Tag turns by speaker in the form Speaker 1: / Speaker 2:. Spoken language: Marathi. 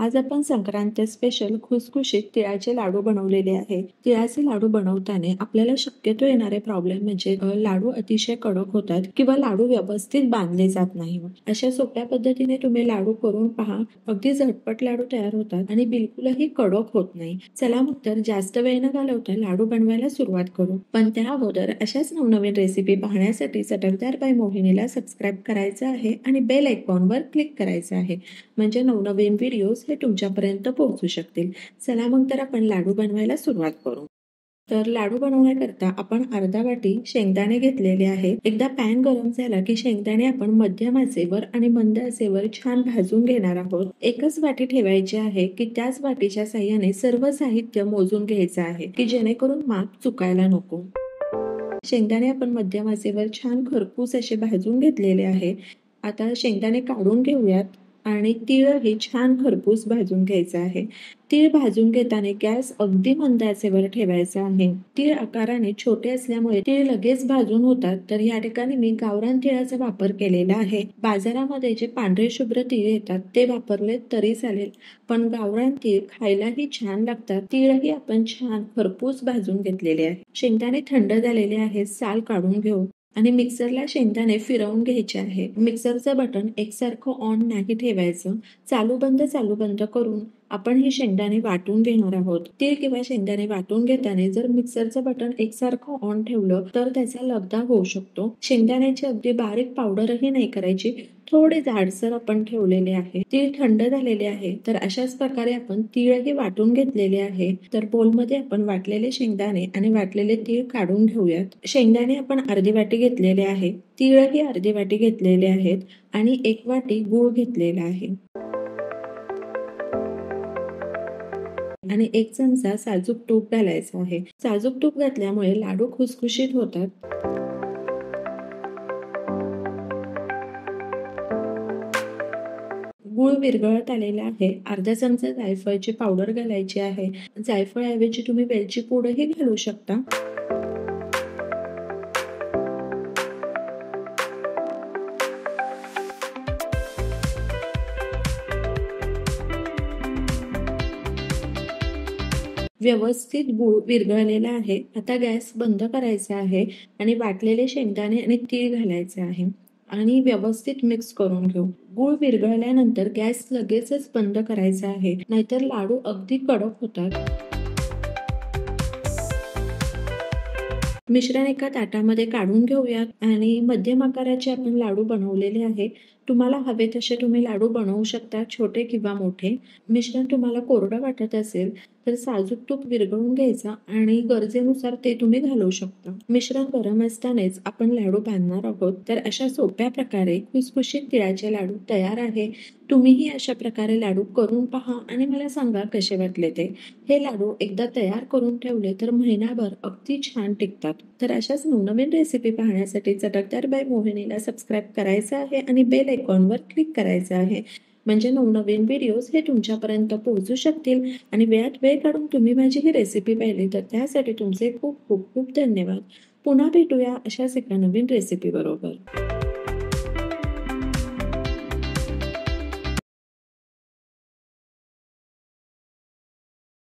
Speaker 1: आज आपण संक्रांत स्पेशल खुसखुशीत तिळाचे लाडू बनवलेले आहे. तिळाचे लाडू बनवताना आपल्याला शक्यतो येणारे प्रॉब्लेम म्हणजे लाडू अतिशय कडक होतात किंवा लाडू व्यवस्थित बांधले जात नाही. अशा सोप्या पद्धतीने तुम्ही लाडू करून पहा. अगदी झटपट लाडू तयार होतात आणि बिलकुलही कडक होत नाही. चला मग तर जास्त वेळ न घालवता लाडू बनवायला सुरुवात करू. पण त्या अगोदर अशाच नवनवीन रेसिपी पाहण्यासाठी चटकदार बाय मोहिनीला सबस्क्राईब करायचं आहे आणि बेल आयकॉनवर क्लिक करायचं आहे. म्हणजे नवनवीन व्हिडिओज हे तुमच्यापर्यंत पोहोचू शकतील. चला मग तर आपण लाडू बनवायला सुरुवात करू. तर लाडू बनवण्याकरता आपण अर्धा वाटी शेंगदाणे घेतलेले आहे. एकदा पॅन गरम झाला की शेंगदाणे आपण मध्यम आचेवर आणि मंद आचेवर छान भाजून घेणार आहोत. एकच वाटी ठेवायची आहे की त्याच वाटीच्या साह्याने सर्व साहित्य मोजून घ्यायचं आहे की जेणेकरून माप चुकायला नको. शेंगदाणे आपण मध्यम आचेवर छान खरपूस असे भाजून घेतलेले आहे. आता शेंगदाणे काढून घेऊयात आणि तीळही छान खरपूस भाजून घ्यायचा आहे. तीळ भाजून घेताना गॅस अगदी मंद आचेवर ठेवायचा आहे. तीळ आकाराने छोटे असल्यामुळे तीळ लगेच भाजून होतात. तर या ठिकाणी मी गावरान तिळाचा वापर केलेला आहे. बाजारामध्ये जे पांढरे शुभ्र तीळ येतात ते वापरले तरी चालेल, पण गावरान तीळ खायलाही छान लागतात. तीळही आपण छान खरपूस भाजून घेतलेले आहे. शेंगदाणे थंड झालेले आहेत, साल काढून घेऊ आणि मिक्सरला शेंगदाणे फिरवून घ्यायचे आहे. मिक्सरचं बटन एकसारखं ऑन नाही ठेवायचं. चालू बंद करून आपण हे शेंगदाणे वाटून घेणार आहोत. तीळ किंवा शेंगदाणे वाटून घेताना जर मिक्सरचं बटन एकसारखं ऑन ठेवलं तर त्याचा लगदा होऊ शकतो. शेंगदाण्याची अगदी बारीक पावडरही नाही करायची, थोडे जाडसर आपण ठेवलेले आहे. तीळ थंड झालेले आहे. तर अशाच प्रकारे आपण तीळही वाटून घेतलेले आहे. तर बोलमध्ये आपण वाटलेले शेंगदाणे आणि वाटलेले तीळ काढून घेऊयात. शेंगदाणे आपण अर्धी वाटी घेतलेले आहे, तीळही अर्धी वाटी घेतलेले आहेत आणि 1 वाटी गूळ घेतलेला आहे आणि 1 चमचा साजूक तूप घालायचं आहे. साजूक तूप घातल्यामुळे लाडू खुसखुशीत होतात. गूळ विरघळत आलेला आहे. अर्धा चमचा जायफळची पावडर घालायची आहे. जायफळऐवजी तुम्ही वेलची पूडही घालू शकता. व्यवस्थित गूळ विरघळलेला आहे. आता गॅस बंद करायचा आहे आणि वाटलेले शेंगदाणे आणि तीळ घालायचे आहे आणि व्यवस्थित मिक्स करून घेऊ. गूळ विरघळल्यानंतर गॅस लगेचच बंद करायचा आहे, नाहीतर लाडू अगदी कडक होतात. मिश्रण एका ताटामध्ये काढून घेऊयात आणि मध्यम आकाराचे आपण लाडू बनवलेले आहे. तुम्हाला हवे तसे तुम्ही लाडू बनवू शकता, छोटे किंवा मोठे. मिश्रण तुम्हाला कोरडं वाटत असेल तर साजूक तूप विरघळून घ्यायचा आणि गरजेनुसार ते तुम्ही घालू शकता. मिश्रण गरम असतानाच आपण लाडू बांधणार आहोत. तर अशा सोप्या प्रकारे खुसखुशीत तिळाचे लाडू तयार आहे. तुम्हीही अशा प्रकारे लाडू करून पहा आणि मला सांगा कसे वाटले ते. हे लाडू एकदा तयार करून ठेवले तर महिनाभर अगदी छान टिकतात. तर अशाच नवनवीन रेसिपी पाहण्यासाठी चटकदार बाय मोहिनीला सबस्क्राईब करायचं आहे आणि बेल आयकॉनवर क्लिक करायचं आहे. म्हणजे नवनवीन व्हिडिओज हे तुमच्यापर्यंत पोहोचू शकतील आणि वेळात वेळ काढून तुम्ही माझी ही रेसिपी पाहिली तर त्यासाठी तुमचे खूप खूप खूप धन्यवाद. पुन्हा भेटूया अशाच एका नवीन रेसिपी बरोबर.